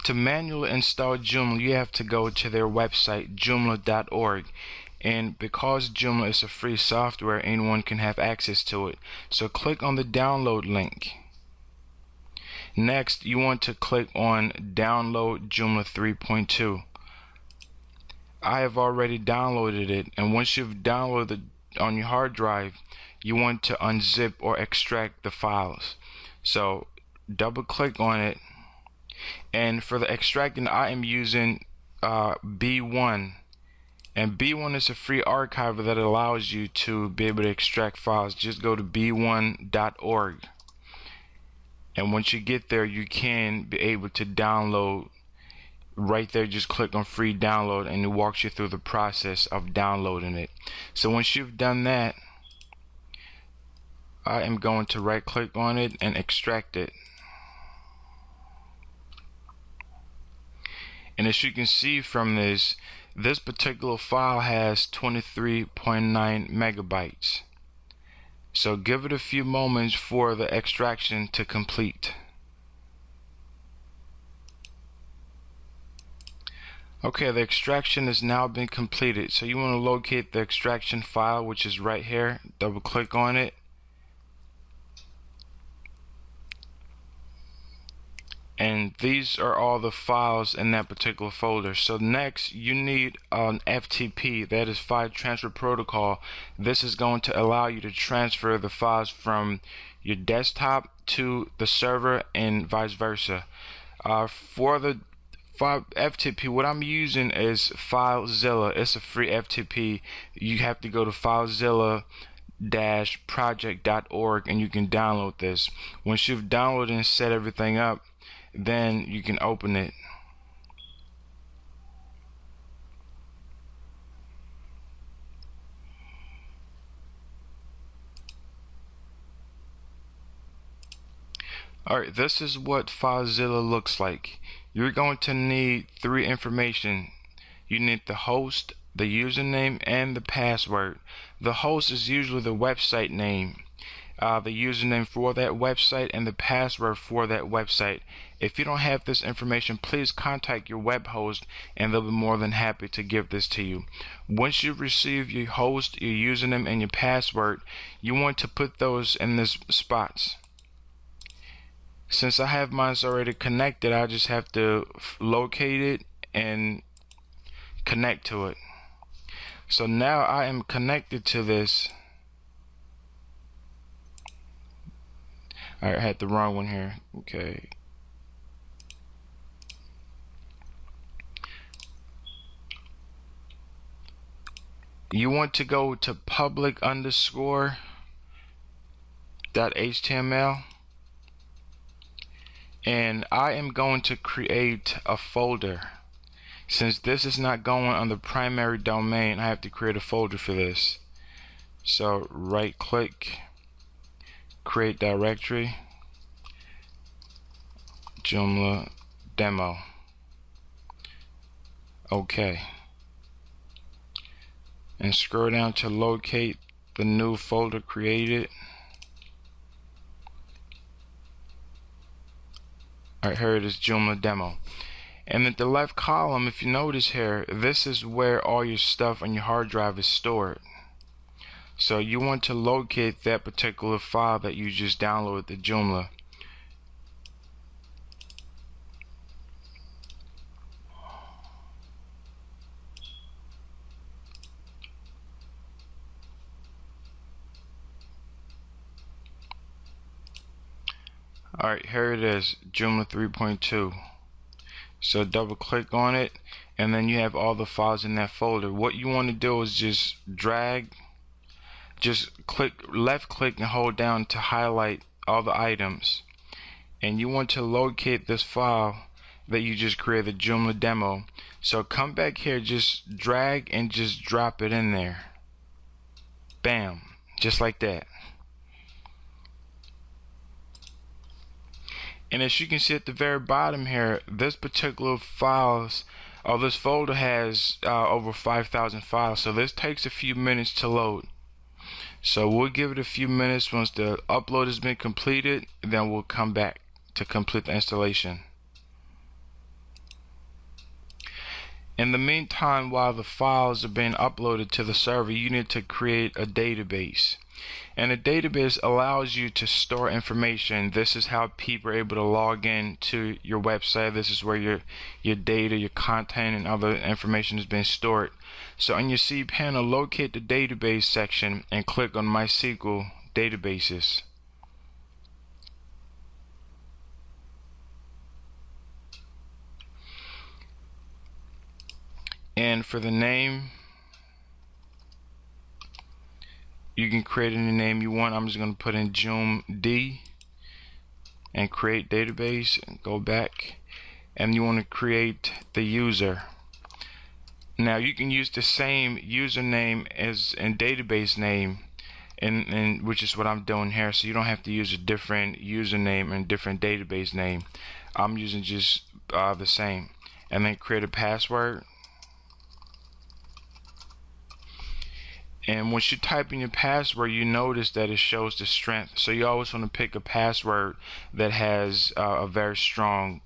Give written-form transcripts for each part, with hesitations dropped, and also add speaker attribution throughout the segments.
Speaker 1: To manually install Joomla, you have to go to their website, joomla.org. And because Joomla is a free software, anyone can have access to it. So click on the download link. Next, you want to click on download Joomla 3.2. I have already downloaded it, and once you've downloaded it on your hard drive, you want to unzip or extract the files. So double click on it, and for the extracting I am using B1, and B1 is a free archiver that allows you to be able to extract files. Just go to b1.org, and once you get there, you can be able to download right there. Just click on free download, and it walks you through the process of downloading it. So once you've done that, I am going to right click on it and extract it. And as you can see from this particular file has 23.9 megabytes. So give it a few moments for the extraction to complete. Okay, the extraction has now been completed. So you want to locate the extraction file, which is right here. Double click on it. And these are all the files in that particular folder. So next, you need an FTP, that is File Transfer Protocol. This is going to allow you to transfer the files from your desktop to the server and vice versa. For the FTP, what I'm using is FileZilla. It's a free FTP. You have to go to FileZilla-project.org and you can download this. Once you've downloaded and set everything up, then you can open it. Alright, this is what FileZilla looks like. You're going to need three information. You need the host, the username, and the password. The host is usually the website name, the username for that website, and the password for that website. If you don't have this information, please contact your web host and they'll be more than happy to give this to you. Once you receive your host, your username, and your password, you want to put those in this spots. Since I have mine already connected, I just have to locate it and connect to it. So now I am connected to this. I had the wrong one here. Okay. You want to go to public_.html, and I am going to create a folder. Since this is not going on the primary domain, I have to create a folder for this. So right click, create directory, Joomla demo. Okay. And scroll down to locate the new folder created. Alright, here it is, Joomla demo. And at the left column, if you notice here, this is where all your stuff on your hard drive is stored. So you want to locate that particular file that you just downloaded, the Joomla. Alright, here it is, Joomla 3.2. So double click on it, and then you have all the files in that folder. What you want to do is just drag, just left click and hold down to highlight all the items. And you want to locate this file that you just created, Joomla demo. So come back here, just drag and just drop it in there. Bam, just like that. And as you can see at the very bottom here, this particular files, or this folder has over 5,000 files. So this takes a few minutes to load. So we'll give it a few minutes. Once the upload has been completed, then we'll come back to complete the installation. In the meantime, while the files are being uploaded to the server, you need to create a database. And a database allows you to store information. This is how people are able to log in to your website. This is where your data, your content, and other information is being stored. So on your cPanel, locate the database section and click on MySQL Databases. And for the name, you can create any name you want. I'm just going to put in Joomla and create database and go back. And you want to create the user. Now you can use the same username as in database name, and which is what I'm doing here. So you don't have to use a different username and different database name. I'm using just the same. And then create a password. And once you type in your password, you notice that it shows the strength. So you always want to pick a password that has a very strong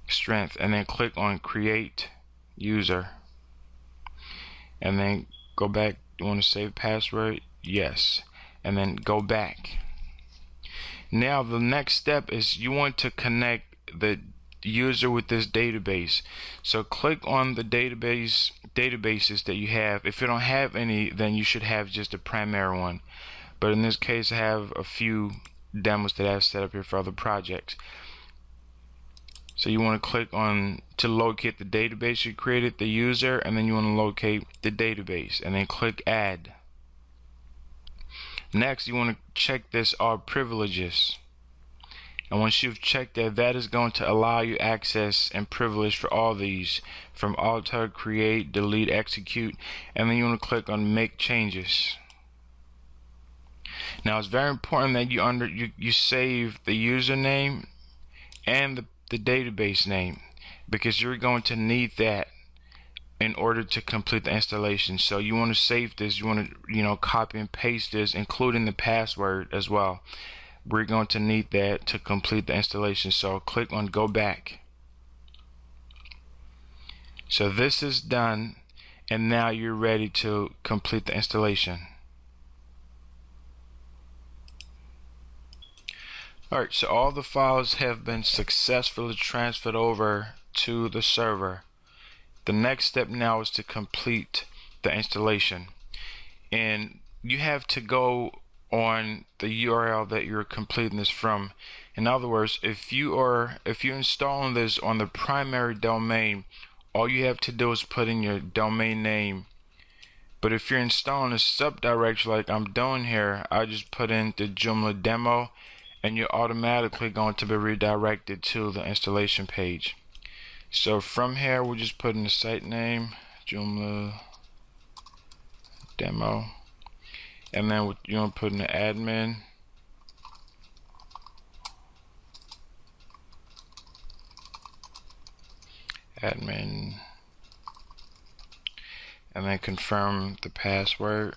Speaker 1: strength, and then click on create user, and then go back. You want to save password? Yes. And then go back. Now the next step is you want to connect the user with this database. So click on the databases that you have. If you don't have any, then you should have just a primary one, but in this case I have a few demos that I have set up here for other projects. So you want to click on to locate the database you created, the user, and then you want to locate the database, and then click add. Next you want to check this all privileges. And once you've checked that, that is going to allow you access and privilege for all these, from alter, create, delete, execute, and then you want to click on make changes. Now it's very important that you save the username and the database name, because you're going to need that in order to complete the installation. So you want to save this, you want to copy and paste this, including the password as well. We're going to need that to complete the installation. So click on go back. So this is done, and now you're ready to complete the installation. Alright, so all the files have been successfully transferred over to the server. The next step now is to complete the installation, and you have to go on the URL that you're completing this from. In other words, if you're installing this on the primary domain, all you have to do is put in your domain name. But if you're installing a subdirectory like I'm doing here, I just put in the Joomla demo, and you're automatically going to be redirected to the installation page. So from here, we'll just put in the site name, Joomla demo, and then you want to put in the admin, and then confirm the password.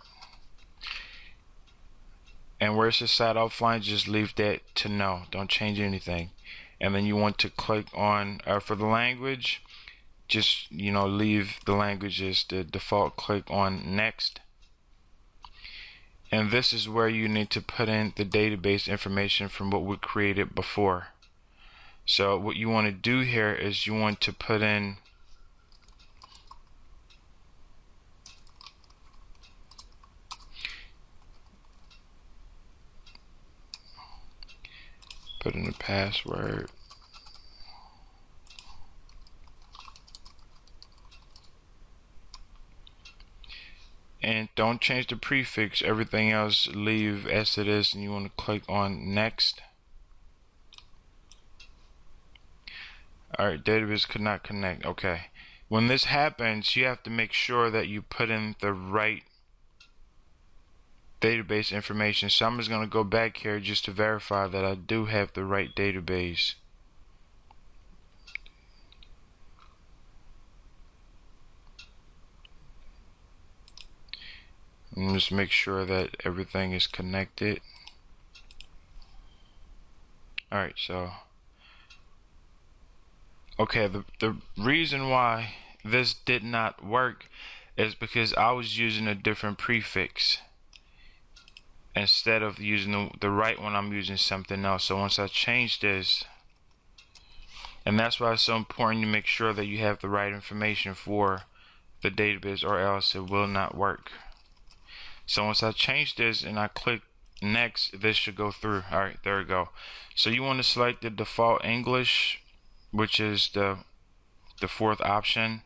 Speaker 1: And where it says site offline, just leave that to no. Don't change anything. And then you want to click on for the language, just leave the language as the default. Click on next. And this is where you need to put in the database information from what we created before. So what you want to do here is you want to put in the password, and don't change the prefix. Everything else leave as it is, and you want to click on next. Alright, database could not connect. Okay, when this happens, you have to make sure that you put in the right database information. So I'm just going to go back here just to verify that I do have the right database. And just make sure that everything is connected. Alright, so Okay, the reason why this did not work is because I was using a different prefix. Instead of using the right one, I'm using something else. So once I change this, and that's why it's so important to make sure that you have the right information for the database, or else it will not work. So once I change this and I click next, this should go through. Alright, there we go. So you want to select the default English, which is the fourth option,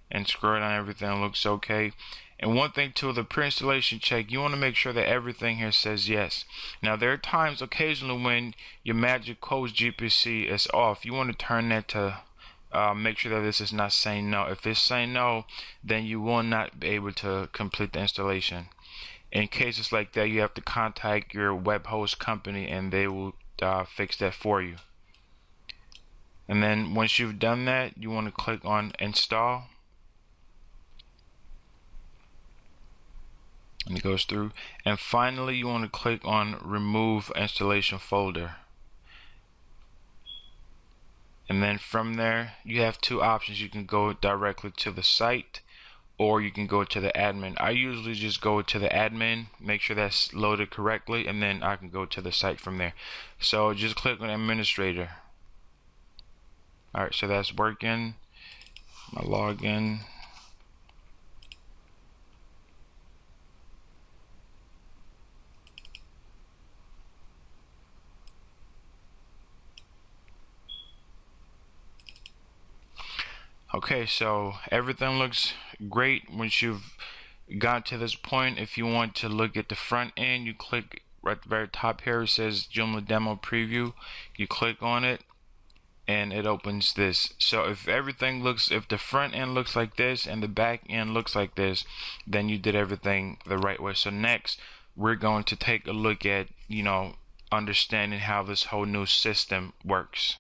Speaker 1: and scroll down. Everything looks okay. And one thing too, the pre-installation check, you want to make sure that everything here says yes. Now there are times occasionally when your magic codes GPC is off. You want to turn that to make sure that this is not saying no. If it's saying no, then you will not be able to complete the installation. In cases like that, you have to contact your web host company and they will fix that for you. And then once you've done that, you want to click on install, and it goes through. And finally, you want to click on remove installation folder. And then from there, you have two options. You can go directly to the site, or you can go to the admin. I usually just go to the admin, make sure that's loaded correctly, and then I can go to the site from there. So just click on administrator. Alright, so that's working. My login. Okay, so everything looks great once you've got to this point. If you want to look at the front end, you click right at the very top here. It says Joomla demo preview. You click on it and it opens this. So if the front end looks like this and the back end looks like this, then you did everything the right way. So next we're going to take a look at, understanding how this whole new system works.